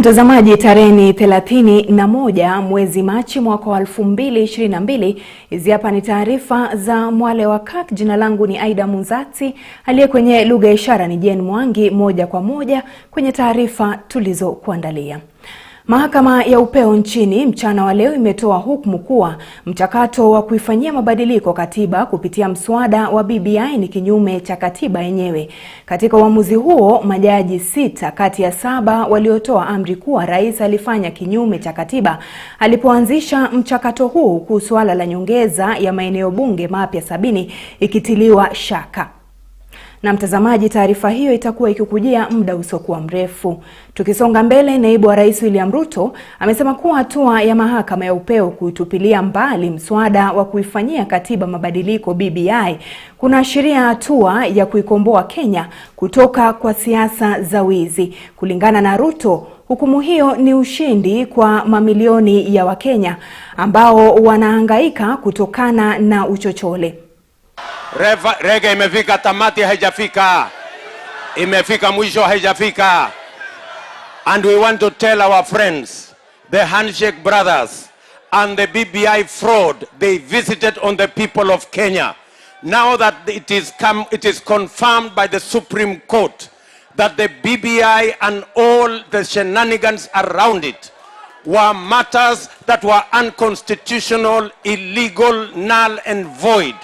mtazamaji, tarehe 31 mwezi Machi mwaka wa 2022. Hizi hapa ni taarifa za Mwale wa Kirk. Jina langu ni Aidah Munzatsi, aliye kwenye lugha ya ishara ni Jen Mwangi. Moja kwa moja kwenye taarifa tulizokuandalia. Mahakama ya upeo nchini mchana wa leo imetoa hukumu kuwa mchakato wa kuifanyia mabadiliko katiba kupitia mswada wa BBI ni kinyume cha katiba yenyewe. Katika uamuzi huo, majaji 6 kati ya 7 waliotoa amri kuwa rais alifanya kinyume cha katiba alipoanzisha mchakato huu, huku suala la nyongeza ya maeneo bunge mapya 70 ikitiliwa shaka. Na mtazamaji, taarifa hiyo itakuwa ikikujia muda usiokuwa mrefu. Tukisonga mbele, naibu wa rais William Ruto amesema kuwa hatua ya mahakama ya upeo kuitupilia mbali mswada wa kuifanyia katiba mabadiliko BBI kunaashiria hatua ya kuikomboa Kenya kutoka kwa siasa za wizi. Kulingana na Ruto, hukumu hiyo ni ushindi kwa mamilioni ya Wakenya ambao wanahangaika kutokana na uchochole. Rege imefika tamati, haijafika. Imefika mwisho, haijafika. And we want to tell our friends, the handshake brothers and the BBI fraud they visited on the people of Kenya. Now that it is confirmed by the Supreme Court that the BBI and all the shenanigans around it were matters that were unconstitutional, illegal, null and void.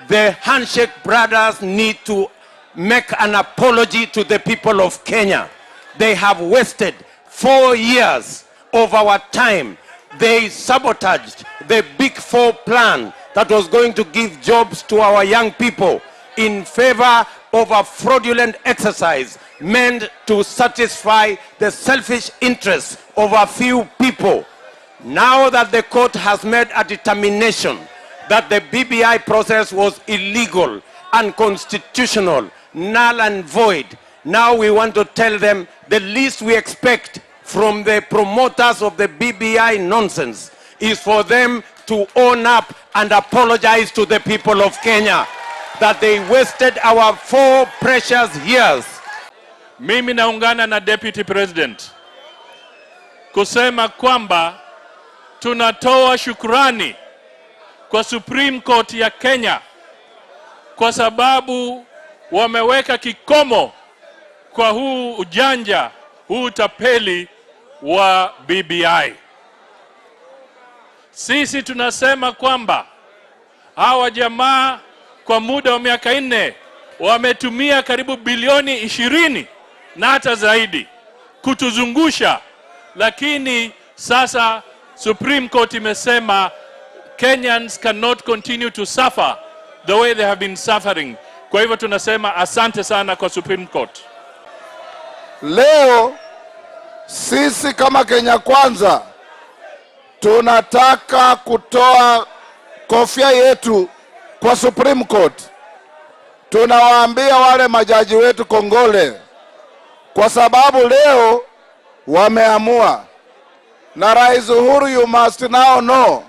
The handshake brothers need to make an apology to the people of Kenya. They have wasted 4 years of our time. They sabotaged the Big Four plan that was going to give jobs to our young people in favor of a fraudulent exercise meant to satisfy the selfish interests of a few people. Now that the court has made a determination that the BBI process was illegal, unconstitutional, null and void, now we want to tell them the least we expect from the promoters of the BBI nonsense is for them to own up and apologize to the people of Kenya that they wasted our 4 precious years. Mimi naungana na Deputy President kusema kwamba tunatoa shukrani kwa Supreme Court ya Kenya kwa sababu wameweka kikomo kwa huu ujanja, huu utapeli wa BBI. Sisi tunasema kwamba hawa jamaa kwa muda wa miaka 4 wametumia karibu bilioni 20 na hata zaidi kutuzungusha, lakini sasa Supreme Court imesema Kenyans cannot continue to suffer the way they have been suffering. Kwa hivyo tunasema asante sana kwa Supreme Court. Leo sisi kama Kenya Kwanza tunataka kutoa kofia yetu kwa Supreme Court. Tunawaambia wale majaji wetu kongole, kwa sababu leo wameamua. Na Rais Uhuru, you must now know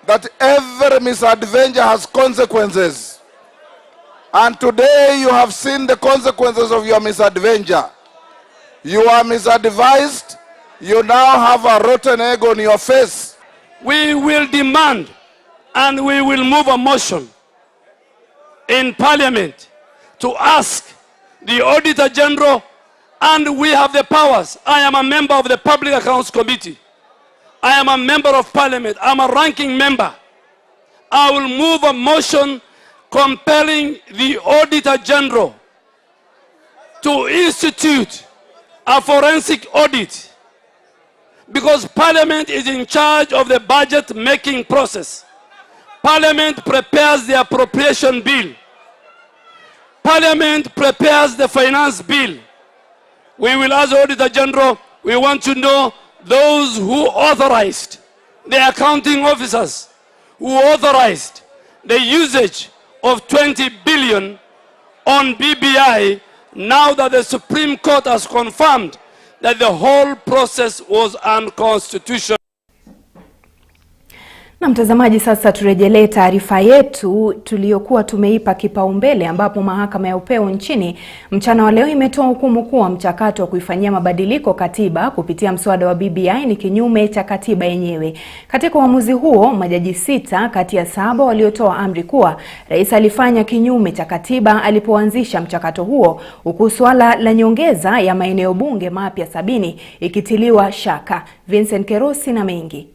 that every misadventure has consequences. And today you have seen the consequences of your misadventure. You are misadvised. You now have a rotten egg on your face. We will demand and we will move a motion in Parliament to ask the Auditor General, and we have the powers. I am a member of the Public Accounts Committee. I am a member of Parliament. I'm a ranking member. I will move a motion compelling the Auditor General to institute a forensic audit, because Parliament is in charge of the budget making process. Parliament prepares the appropriation bill. Parliament prepares the finance bill. We will ask the Auditor General, we want to know those who authorized, the accounting officers who authorized the usage of 20 billion on BBI, now that the Supreme Court has confirmed that the whole process was unconstitutional. Na mtazamaji, sasa turejelee taarifa yetu tuliyokuwa tumeipa kipaumbele, ambapo mahakama ya upeo nchini mchana wa leo imetoa hukumu kuwa mchakato wa kuifanyia mabadiliko katiba kupitia mswada wa BBI ni kinyume cha katiba yenyewe. Katika uamuzi huo, majaji 6 kati ya 7 waliotoa amri kuwa rais alifanya kinyume cha katiba alipoanzisha mchakato huo, huku swala la nyongeza ya maeneo bunge mapya 70 ikitiliwa shaka. Vincent Kerosi na mengi.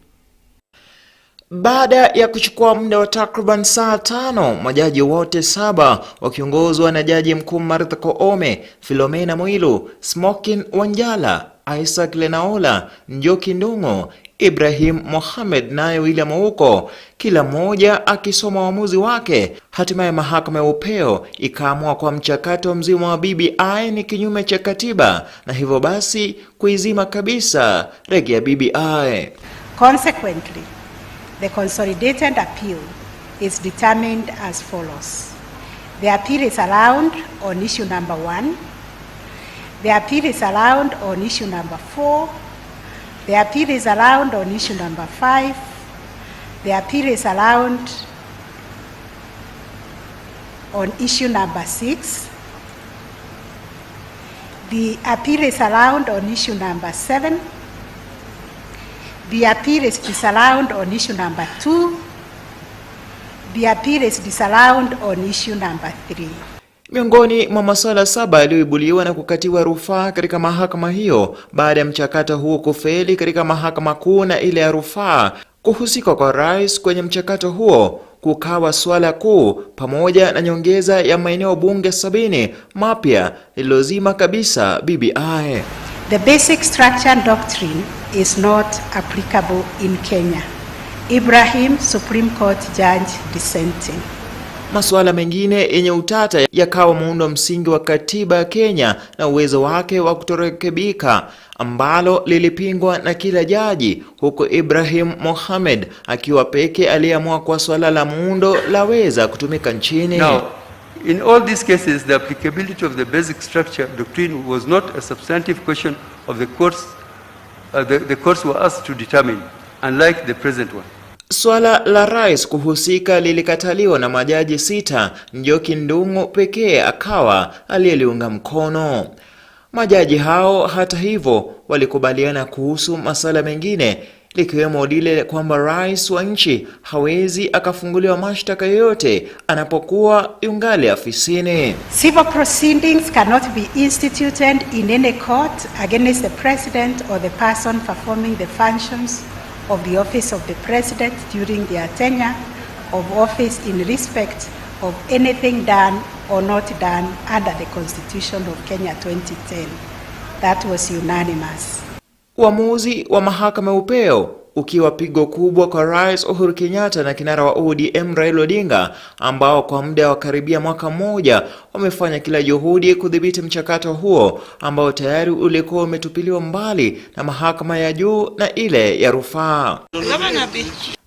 Baada ya kuchukua muda wa takriban saa 5, majaji wote 7 wakiongozwa na Jaji Mkuu Martha Koome, Philomena Mwilu, Smokin Wanjala, Isaac Lenaola, Njoki Ndung'u, Ibrahim Mohamed naye William Ouko, kila mmoja akisoma uamuzi wake, hatimaye mahakama ya upeo ikaamua kwa mchakato mzima wa BBI ni kinyume cha katiba na hivyo basi kuizima kabisa rege ya BBI. Consequently, the consolidated appeal is determined as follows. The appeal is allowed on issue number 1. The appeal is allowed on issue number 4. The appeal is allowed on issue number 5. The appeal is allowed on issue number 6. The appeal is allowed on issue number 7. The appeal is disallowed on issue number 2. The appeal is disallowed on issue number 3. Miongoni mwa masuala 7 yaliyoibuliwa na kukatiwa rufaa katika mahakama hiyo baada ya mchakato huo kufeli katika mahakama kuu na ile ya rufaa, kuhusika kwa rais kwenye mchakato huo kukawa swala kuu pamoja na nyongeza ya maeneo bunge 70 mapya lililozima kabisa BBI. The basic structure doctrine is not applicable in Kenya. Ibrahim, Supreme Court Judge dissenting. Masuala mengine yenye utata yakawa muundo msingi wa katiba ya Kenya na uwezo wake wa kutorekebika, ambalo lilipingwa na kila jaji, huko Ibrahim Mohamed akiwa peke aliyeamua kwa swala la muundo laweza kutumika nchini. Now, in all these cases, the applicability of the basic structure doctrine was not a substantive question of the courts. The courts were asked to determine, unlike the present one. Swala la rais kuhusika lilikataliwa na majaji 6, Njoki Ndung'u pekee akawa aliyeliunga mkono. Majaji hao hata hivyo walikubaliana kuhusu masala mengine, likiwemo lile kwamba rais wa nchi hawezi akafunguliwa mashtaka yoyote anapokuwa yungali afisini. Civil proceedings cannot be instituted in any court against the president or the person performing the functions of the office of the president during their tenure of office in respect of anything done or not done under the Constitution of Kenya 2010. That was unanimous. Uamuzi wa mahakama ya upeo ukiwa pigo kubwa kwa Rais Uhuru Kenyatta na kinara wa ODM Raila Odinga, ambao kwa muda wa karibia mwaka mmoja wamefanya kila juhudi kudhibiti mchakato huo ambao tayari ulikuwa umetupiliwa mbali na mahakama ya juu na ile ya rufaa.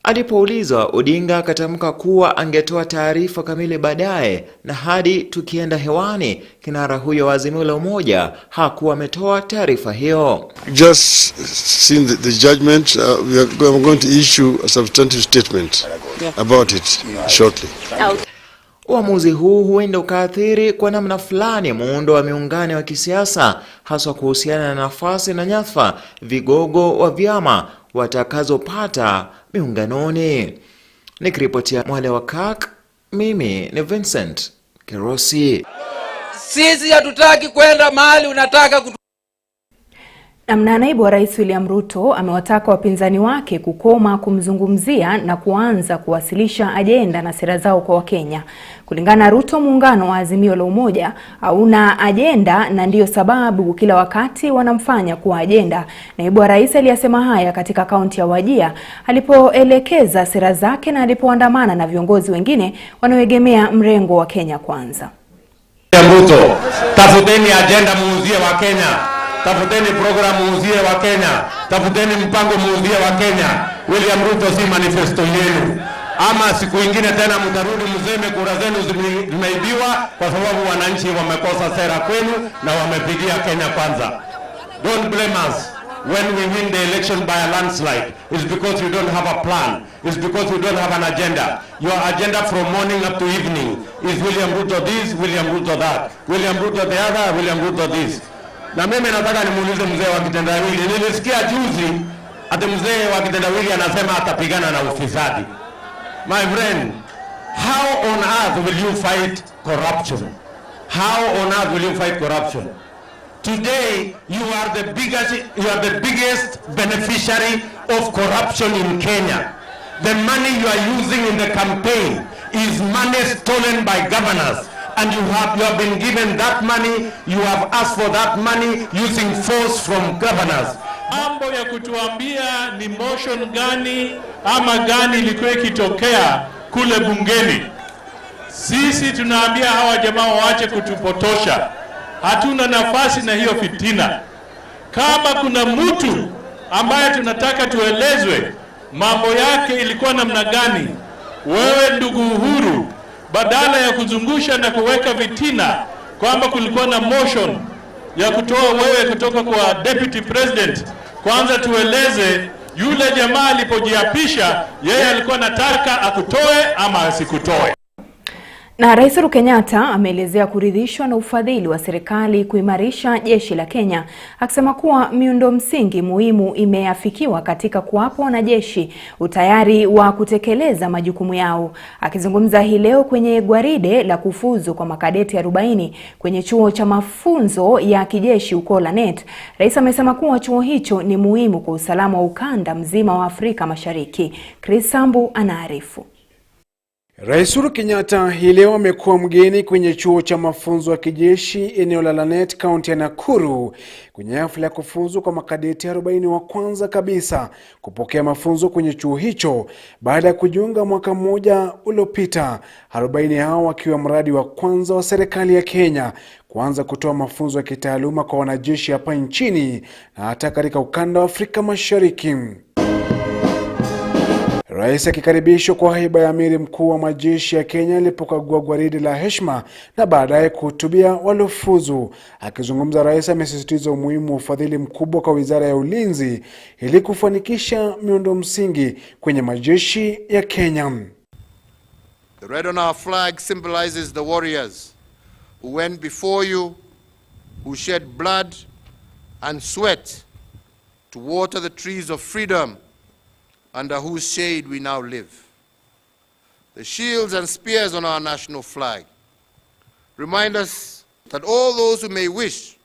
Alipoulizwa, Odinga akatamka kuwa angetoa taarifa kamili baadaye, na hadi tukienda hewani kinara huyo wa Azimio la Umoja hakuwa ametoa taarifa hiyo. Just seen the judgment, we are going to issue a substantive statement about it shortly. Uamuzi huu huenda ukaathiri kwa namna fulani muundo wa miungano wa kisiasa, haswa kuhusiana na nafasi na nyadhifa vigogo wa vyama watakazopata miunganoni. Nikiripotia Mwale wa Kirk, mimi ni Vincent Kerosi. Sisi hatutaki kwenda mahali unataka Na naibu wa rais William Ruto amewataka wapinzani wake kukoma kumzungumzia na kuanza kuwasilisha ajenda na sera zao kwa Wakenya. Kulingana na Ruto, muungano wa Azimio la Umoja hauna ajenda na ndiyo sababu kila wakati wanamfanya kuwa ajenda. Naibu wa rais aliyasema haya katika kaunti ya Wajir alipoelekeza sera zake na alipoandamana na viongozi wengine wanaoegemea mrengo wa Kenya Kwanza. Ruto, tafuteni ajenda muuzie wa Kenya. Tafuteni programu muuzie wa Kenya. Tafuteni mpango muuzie wa Kenya. William Ruto si manifesto yenu. Ama siku ingine tena mtarudi mseme kura zenu zimeibiwa kwa sababu wananchi wamekosa sera kwenu na wamepigia Kenya Kwanza. Don't blame us. when we win the election by a landslide, it's because you don't have a plan. It's because you don't have an agenda. Your agenda from morning up to evening is William Ruto this, William Ruto that, William Ruto the other, William Ruto this. Na mimi nataka nimuulize mzee wa kitendawili. Nilisikia juzi ati mzee wa kitendawili anasema atapigana na ufisadi. My friend, how on earth will you fight corruption? How on earth will you fight corruption? Today, you are the biggest beneficiary of corruption in Kenya. The money you are using in the campaign is money stolen by governors. And you have been given that money, you have asked for that money using force from governors. Mambo ya kutuambia ni motion gani ama gani ilikuwa ikitokea kule bungeni. Sisi tunaambia hawa jamaa waache kutupotosha. Hatuna nafasi na hiyo fitina. Kama kuna mtu ambaye tunataka tuelezwe mambo yake ilikuwa namna gani, wewe ndugu Uhuru, badala ya kuzungusha na kuweka fitina kwamba kulikuwa na motion ya kutoa wewe kutoka kwa deputy president, kwanza tueleze yule jamaa alipojiapisha yeye alikuwa anataka akutoe ama asikutoe. Na Rais Uhuru Kenyatta ameelezea kuridhishwa na ufadhili wa serikali kuimarisha jeshi la Kenya, akisema kuwa miundo msingi muhimu imeafikiwa katika kuwapa wanajeshi utayari wa kutekeleza majukumu yao. Akizungumza hii leo kwenye gwaride la kufuzu kwa makadeti 40 kwenye chuo cha mafunzo ya kijeshi huko Lanet, Rais amesema kuwa chuo hicho ni muhimu kwa usalama wa ukanda mzima wa Afrika Mashariki. Chris Sambu anaarifu. Rais Uhuru Kenyatta hii leo amekuwa mgeni kwenye chuo cha mafunzo ya kijeshi eneo la Lanet, kaunti ya Nakuru, kwenye hafla ya kufuzu kwa makadeti 40 wa kwanza kabisa kupokea mafunzo kwenye chuo hicho baada ya kujiunga mwaka mmoja uliopita. 40 hao wakiwa mradi wa kwanza wa serikali ya Kenya kuanza kutoa mafunzo ya kitaaluma kwa wanajeshi hapa nchini na hata katika ukanda wa Afrika Mashariki. Rais akikaribishwa kwa haiba ya amiri mkuu wa majeshi ya Kenya alipokagua gwaride la heshima na baadaye kuhutubia waliofuzu. Akizungumza, Rais amesisitiza umuhimu wa ufadhili mkubwa kwa Wizara ya Ulinzi ili kufanikisha miundo msingi kwenye majeshi ya Kenya. The red on our flag symbolizes the warriors who went before you, who shed blood and sweat to water the trees of freedom under whose shade we now live. The shields and spears on our national flag remind us that all those who may wish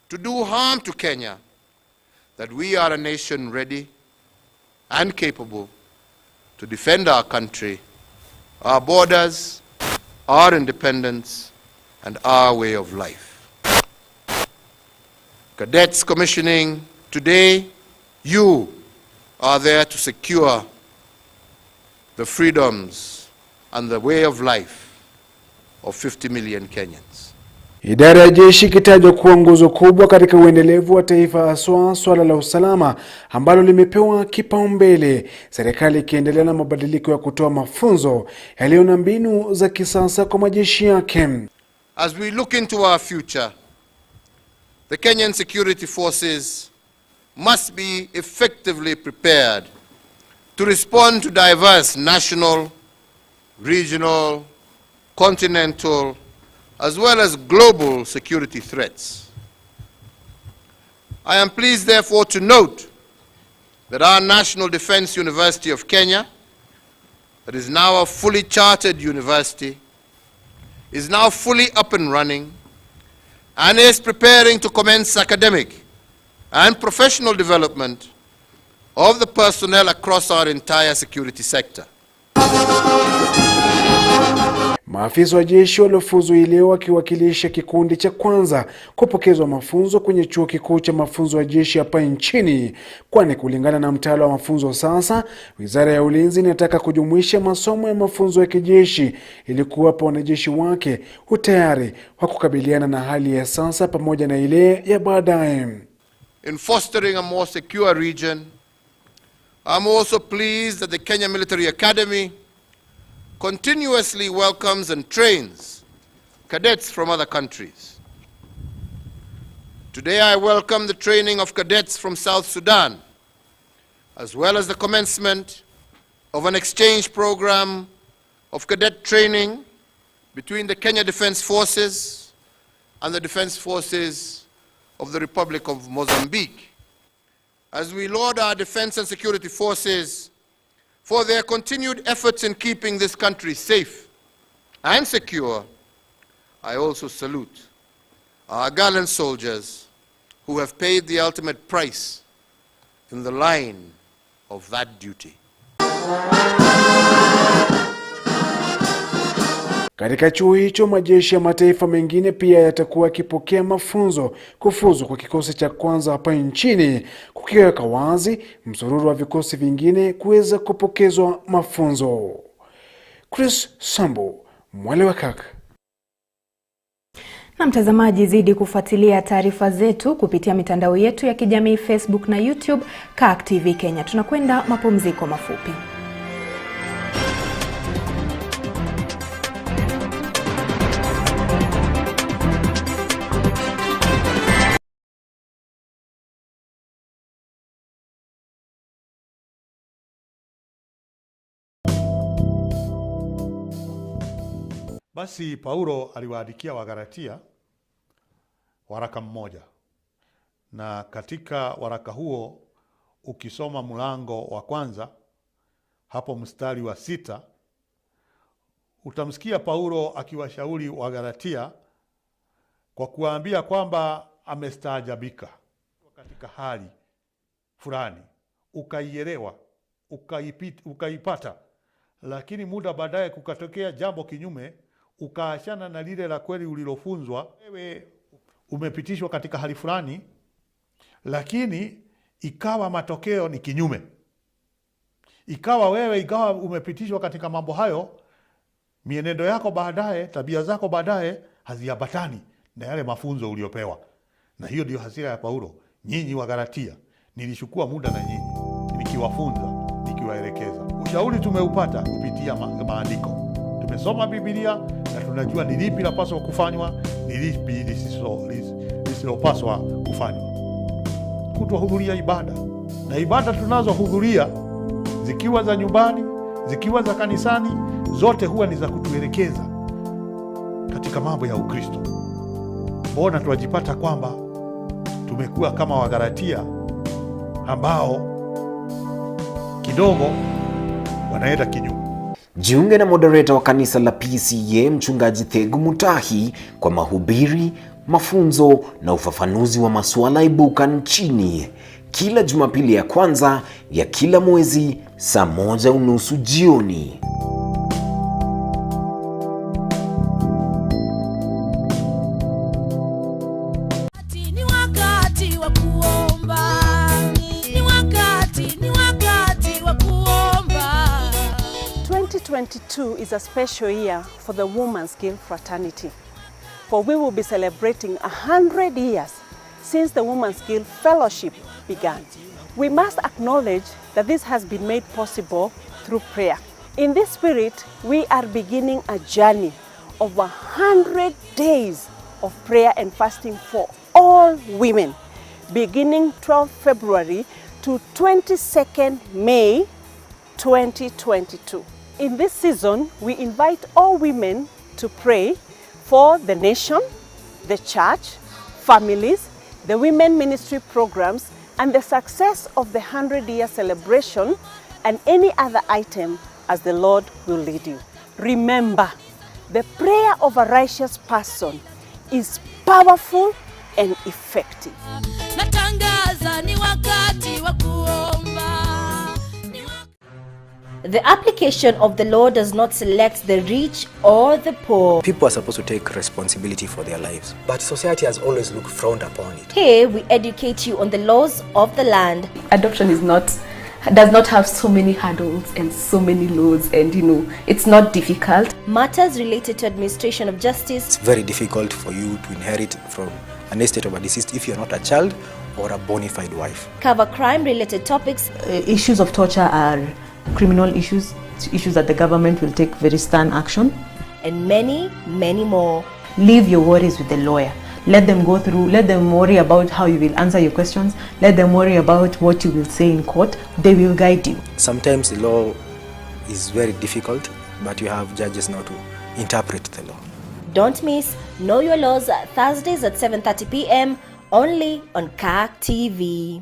to do harm to Kenya, that we are a nation ready and capable to defend our country, our borders, our independence, and our way of life. Cadets commissioning today, you are there to secure the freedoms and the way of life of 50 million Kenyans. Idara ya jeshi ikitajwa kuwa nguzo kubwa katika uendelevu wa taifa, haswa swala la usalama ambalo limepewa kipaumbele, serikali ikiendelea na mabadiliko ya kutoa mafunzo yaliyo na mbinu za kisasa kwa majeshi yake. As we look into our future, the Kenyan security forces must be effectively prepared to respond to diverse national, regional, continental, as well as global security threats. I am pleased, therefore, to note that our National Defense University of Kenya, that is now a fully chartered university, is now fully up and running and is preparing to commence academic and professional development of the personnel across our entire security sector. Maafisa wa jeshi waliofuzu leo wakiwakilisha kikundi cha kwanza kupokezwa mafunzo kwenye chuo kikuu cha mafunzo ya jeshi hapa nchini, kwani kulingana na mtaala wa mafunzo sasa, Wizara ya Ulinzi inataka kujumuisha masomo ya mafunzo ya kijeshi ili kuwapa wanajeshi wake utayari wa kukabiliana na hali ya sasa pamoja na ile ya baadaye. In fostering a more secure region, I'm also pleased that the Kenya Military Academy continuously welcomes and trains cadets from other countries. Today I welcome the training of cadets from South Sudan, as well as the commencement of an exchange program of cadet training between the Kenya Defense Forces and the Defense Forces of the Republic of Mozambique. As we laud our defense and security forces for their continued efforts in keeping this country safe and secure, I also salute our gallant soldiers who have paid the ultimate price in the line of that duty. Katika chuo hicho, majeshi ya mataifa mengine pia yatakuwa yakipokea mafunzo. Kufuzu kwa kikosi cha kwanza hapa nchini kukiweka wazi msururu wa vikosi vingine kuweza kupokezwa mafunzo. Chris Sambo, Mwale wa Kirk. Na mtazamaji, zidi kufuatilia taarifa zetu kupitia mitandao yetu ya kijamii Facebook na YouTube Kirk TV Kenya. Tunakwenda mapumziko mafupi. Basi Paulo aliwaandikia Wagalatia waraka mmoja, na katika waraka huo ukisoma mlango wa kwanza hapo mstari wa 6 utamsikia Paulo akiwashauri Wagalatia kwa kuambia kwamba amestaajabika katika hali fulani, ukaielewa, ukaipata, lakini muda baadaye kukatokea jambo kinyume, ukaachana na lile la kweli ulilofunzwa. Wewe umepitishwa katika hali fulani, lakini ikawa matokeo ni kinyume. Ikawa umepitishwa katika mambo hayo, mienendo yako baadaye, tabia zako baadaye haziambatani na yale mafunzo uliopewa. Na hiyo ndio hasira ya Paulo. Nyinyi Wagalatia, nilichukua muda na nyinyi nikiwafunza, nikiwaelekeza. Ushauri tumeupata kupitia maandiko. Tumesoma Biblia na tunajua ni lipi lapaswa kufanywa, ni lipi lisilopaswa kufanywa. Kutohudhuria ibada, na ibada tunazohudhuria zikiwa za nyumbani, zikiwa za kanisani, zote huwa ni za kutuelekeza katika mambo ya Ukristo. Mbona tuwajipata kwamba tumekuwa kama Wagalatia ambao kidogo wanaenda kinyume? Jiunge na moderator wa kanisa la PCA Mchungaji Thegu Mutahi kwa mahubiri, mafunzo na ufafanuzi wa masuala ibuka nchini kila Jumapili ya kwanza ya kila mwezi saa 1:30 jioni. Ni wakati wa kuomba. Ni wakati wa kuomba. 2022 is a special year for the Women's Guild Fraternity, for we will be celebrating 100 years since the Women's Guild Fellowship began. We must acknowledge that this has been made possible through prayer. In this spirit, we are beginning a journey of 100 days of prayer and fasting for all women, beginning 12 February to 22nd May 2022. In this season, we invite all women to pray for the nation, the church, families, the women ministry programs, and the success of the 100-year celebration, and any other item as the Lord will lead you. Remember, the prayer of a righteous person is powerful and effective. Natangaza ni wakati wa kuomba. The application of the law does not select the rich or the poor. People are supposed to take responsibility for their lives, but society has always looked frowned upon it. Here we educate you on the laws of the land. Adoption does not have so many hurdles and so many laws, and it's not difficult. Matters related to administration of justice. It's very difficult for you to inherit from an estate of a deceased if you're not a child or a bona fide wife. Cover crime related topics. Issues of torture are criminal issues that the government will take very stern action. And many, many more. Leave your worries with the lawyer. Let them go through, let them worry about how you will answer your questions, let them worry about what you will say in court. They will guide you. Sometimes the law is very difficult, but you have judges now to interpret the law. Don't miss Know Your Laws Thursdays at 7:30 p.m. only on Kirk TV.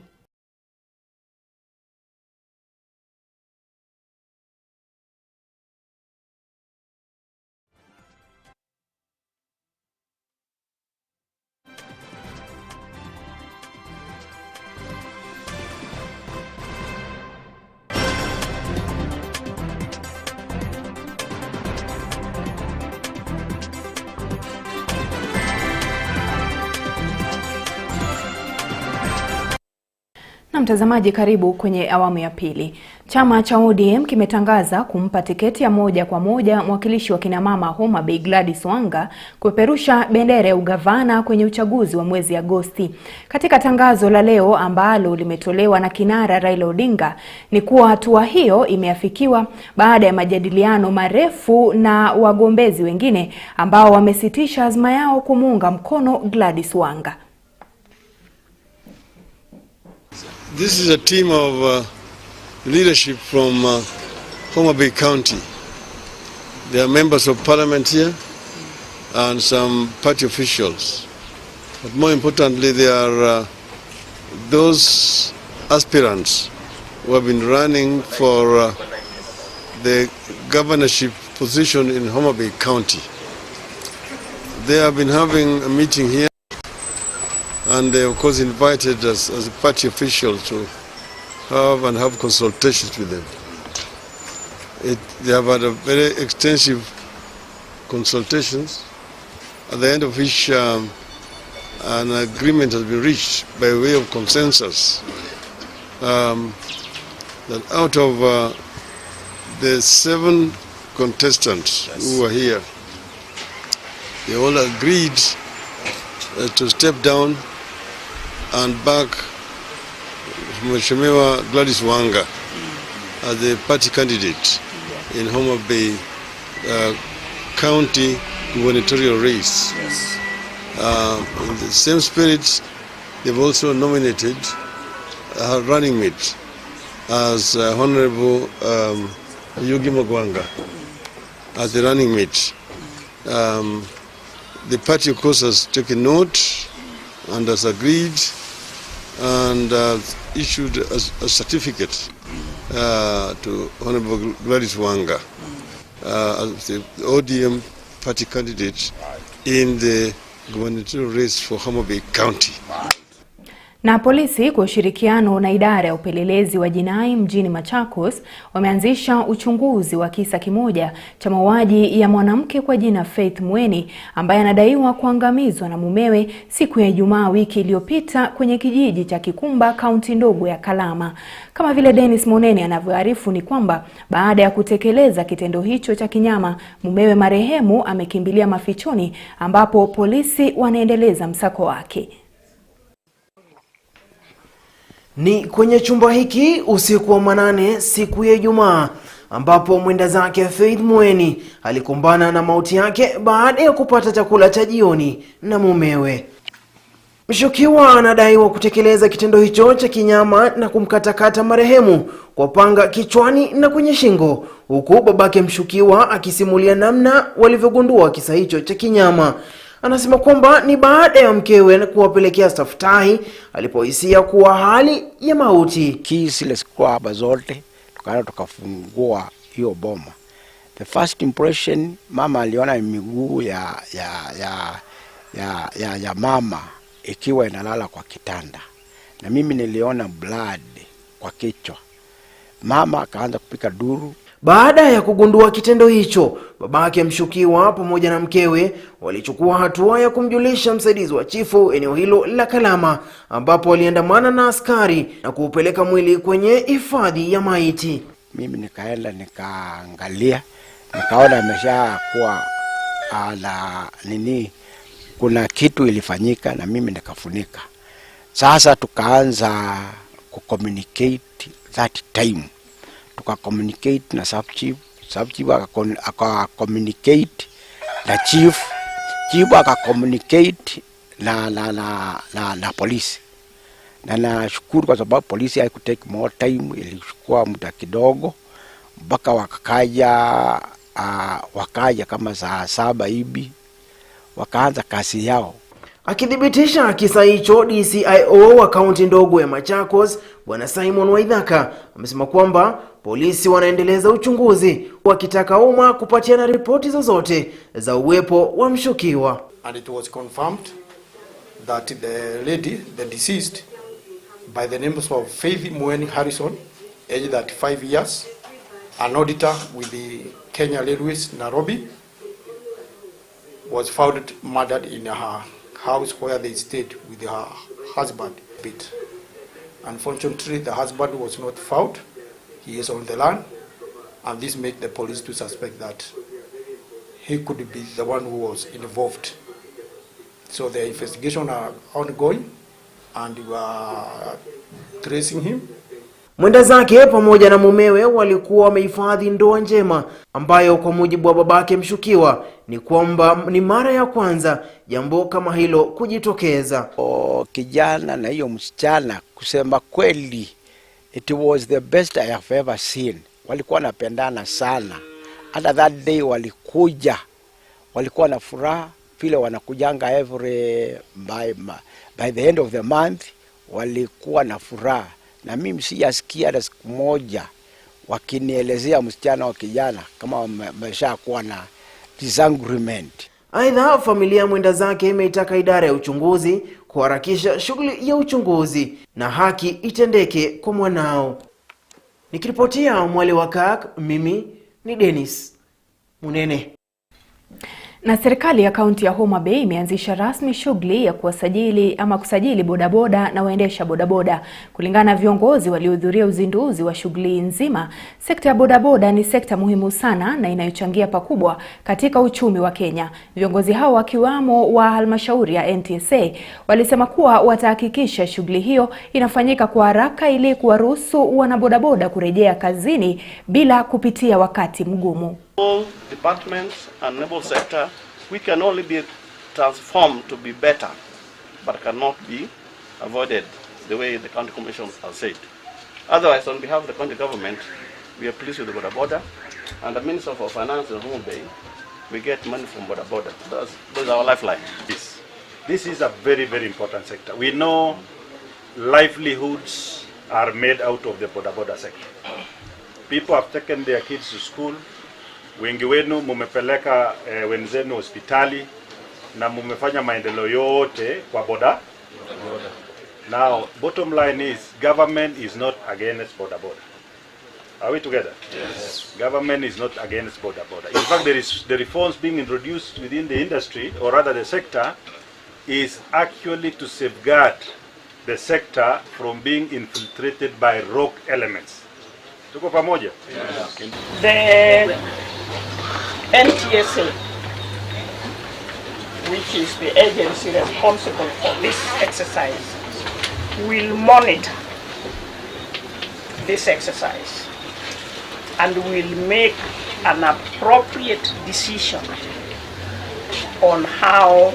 Na mtazamaji, karibu kwenye awamu ya pili. Chama cha ODM kimetangaza kumpa tiketi ya moja kwa moja mwakilishi wa kina mama Homa Bay Gladys Wanga kupeperusha bendera ya ugavana kwenye uchaguzi wa mwezi Agosti. Katika tangazo la leo ambalo limetolewa na kinara Raila Odinga, ni kuwa hatua hiyo imeafikiwa baada ya majadiliano marefu na wagombezi wengine ambao wamesitisha azma yao kumuunga mkono Gladys Wanga. This is a team of leadership from Homa Bay County. There are members of parliament here and some party officials. But more importantly, there are those aspirants who have been running for the governorship position in Homa Bay County. They have been having a meeting here, and they of course invited us as a party official to have consultations with them. They have had a very extensive consultations, at the end of which an agreement has been reached by way of consensus that out of the 7 contestants who are here, they all agreed to step down and back Mheshimiwa Gladys Wanga as the party candidate in Homa Bay County gubernatorial race. In the same spirit, they've also nominated her running mate as Honorable Yugi Magwanga as the running mate. The party, of course, has taken note and has agreed and issued a certificate to Honorable Gladys Wanga as the ODM party candidate in the gubernatorial race for Homa Bay County. Na polisi kwa ushirikiano na idara ya upelelezi wa jinai mjini Machakos wameanzisha uchunguzi wa kisa kimoja cha mauaji ya mwanamke kwa jina Faith Mweni ambaye anadaiwa kuangamizwa na mumewe siku ya Ijumaa wiki iliyopita kwenye kijiji cha Kikumba, kaunti ndogo ya Kalama. Kama vile Dennis Moneni anavyoarifu, ni kwamba baada ya kutekeleza kitendo hicho cha kinyama, mumewe marehemu amekimbilia mafichoni ambapo polisi wanaendeleza msako wake. Ni kwenye chumba hiki usiku wa manane siku ya Ijumaa ambapo mwenda zake Faith Mweni alikumbana na mauti yake baada ya kupata chakula cha jioni na mumewe. Mshukiwa anadaiwa kutekeleza kitendo hicho cha kinyama na kumkatakata marehemu kwa panga kichwani na kwenye shingo, huku babake mshukiwa akisimulia namna walivyogundua kisa hicho cha kinyama. Anasema kwamba ni baada ya mkewe kuwapelekea staftahi alipohisia kuwa hali ya mauti. Kisi ile sikuwa haba zote, tukaenda tukafungua hiyo boma. The first impression, mama aliona miguu ya mama ikiwa inalala kwa kitanda. Na mimi niliona blood kwa kichwa. Mama akaanza kupika duru. Baada ya kugundua kitendo hicho, babake mshukiwa pamoja na mkewe walichukua hatua ya kumjulisha msaidizi wa chifu eneo hilo la Kalama, ambapo waliandamana na askari na kuupeleka mwili kwenye hifadhi ya maiti. Mimi nikaenda nikaangalia, nikaona ameshakuwa kuna kitu ilifanyika, na mimi nikafunika. Sasa tukaanza kucommunicate that time. Tuka-communicate na sub-chief aka-communicate na chief aka-communicate na polisi. Na nashukuru kwa sababu polisi haikutake more time, ilichukua muda kidogo mpaka wakaja kama saa 7 hivi wakaanza kazi yao. Akithibitisha kisa hicho, DCIO wa kaunti ndogo ya Machakos Bwana Simon Waithaka amesema kwamba polisi wanaendeleza uchunguzi wakitaka umma kupatiana ripoti zozote za uwepo wa mshukiwa. And it was confirmed that the lady, the deceased, by the name of Faith Mweni Harrison, aged 35 years, an auditor with the Kenya Railways, Nairobi, was found murdered in her house where they stayed with her husband. Unfortunately, the husband was not found. He is on the land, and this made the police to suspect that he could be the one who was involved. So the investigation are ongoing, and we are tracing him. Mwenda zake pamoja na mumewe walikuwa wamehifadhi ndoa njema ambayo kwa mujibu wa babake mshukiwa ni kwamba ni mara ya kwanza jambo kama hilo kujitokeza. Kijana na hiyo msichana, kusema kweli, it was the best I have ever seen. Walikuwa wanapendana sana. Hata that day walikuwa na furaha vile wanakujanga every by the end of the month, walikuwa na furaha. Na mimi sijasikia hata siku moja wakinielezea msichana wa kijana kama wameshakuwa na disagreement. Aidha, familia mwenda zake imeitaka idara ya uchunguzi kuharakisha shughuli ya uchunguzi na haki itendeke kwa mwanao. Nikiripotia Mwale wa KAK, mimi ni Dennis Munene. Na serikali ya kaunti ya Homa Bay imeanzisha rasmi shughuli ya kusajili bodaboda na waendesha bodaboda. Kulingana na viongozi waliohudhuria uzinduzi wa shughuli nzima, sekta ya bodaboda ni sekta muhimu sana na inayochangia pakubwa katika uchumi wa Kenya. Viongozi hao wakiwamo wa halmashauri ya NTSA walisema kuwa watahakikisha shughuli hiyo inafanyika kwa haraka ili kuwaruhusu wanabodaboda kurejea kazini bila kupitia wakati mgumu. All departments and naval sector, we can only be transformed to be better, but cannot be avoided the way the county commission has said. Otherwise, on behalf of the county government, we are pleased with the Boda Boda, and the Minister for Finance in Homa Bay, we get money from Boda Boda. That's our lifeline. This is a very, very important sector. We know livelihoods are made out of the Boda Boda sector. People have taken their kids to school. Wengi wenu mumepeleka wenzenu hospitali na mumefanya maendeleo yote kwa boda. Now, bottom line is, government is not against boda boda. Are we together? Yes. Government is not against boda boda. In fact, the reforms being introduced within the industry, or rather the sector, is actually to safeguard the sector from being infiltrated by rogue elements. Tuko pamoja? Yes. The NTSA, which is the agency responsible for this exercise, will monitor this exercise and will make an appropriate decision on how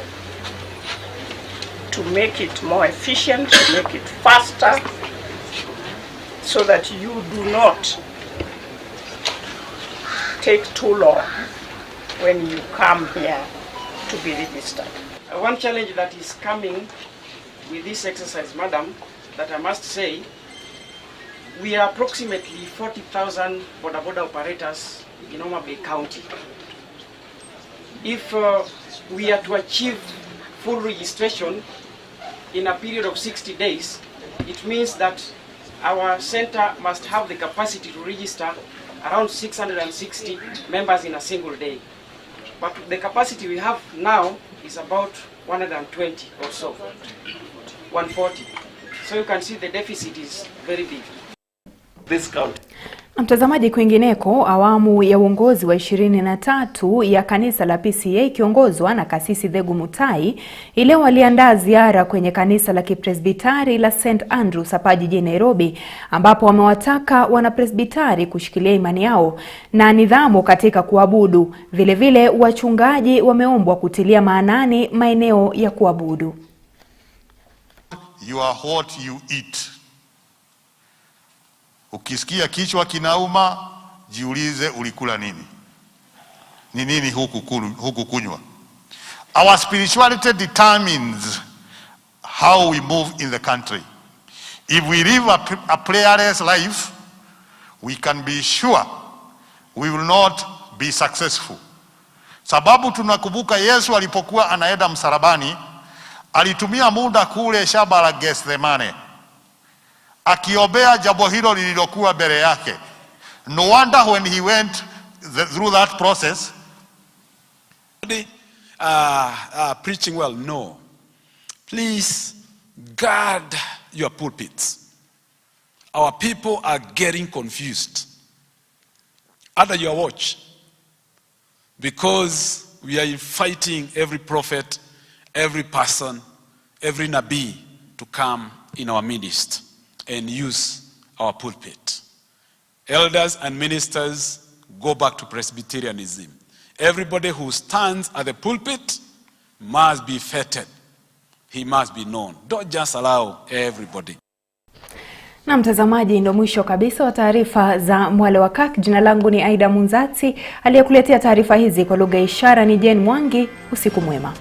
to make it more efficient, to make it faster, so that you do not take too long when you come here to be registered. One challenge that is coming with this exercise, madam, that I must say, we are approximately 40,000 Boda Boda operators in Homa Bay County. If we are to achieve full registration in a period of 60 days, it means that our center must have the capacity to register around 660 members in a single day. But the capacity we have now is about 120 or so, 140. So you can see the deficit is very big. This county. Mtazamaji, kwingineko, awamu ya uongozi wa 23 ya kanisa la PCA ikiongozwa na kasisi Thegu Mutai ileo waliandaa ziara kwenye kanisa la kipresbitari la St. Andrews hapa jijini Nairobi, ambapo wamewataka wanapresbitari kushikilia imani yao na nidhamu katika kuabudu. Vile vile wachungaji wameombwa kutilia maanani maeneo ya kuabudu. You are what you eat. Ukisikia kichwa kinauma, jiulize ulikula nini. Ni nini huku kunywa. Our spirituality determines how we move in the country. If we live a prayerless life, we can be sure we will not be successful. Sababu tunakumbuka Yesu alipokuwa anaenda msalabani, alitumia muda kule shamba la Gethsemane akiombea jambo hilo lililokuwa mbele yake. No wonder when he went through that process, preaching well, no. Please guard your pulpits. Our people are getting confused under your watch, because we are fighting every prophet, every person, every Nabi to come in our midst and use our pulpit. Elders and ministers, go back to Presbyterianism. Everybody who stands at the pulpit must be feted. He must be known. Don't just allow everybody. Na mtazamaji, ndo mwisho kabisa wa taarifa za Mwale wa Kirk. Jina langu ni Aidah Munzatsi, aliyekuletea taarifa hizi kwa lugha ya ishara ni Jen Mwangi. Usiku mwema.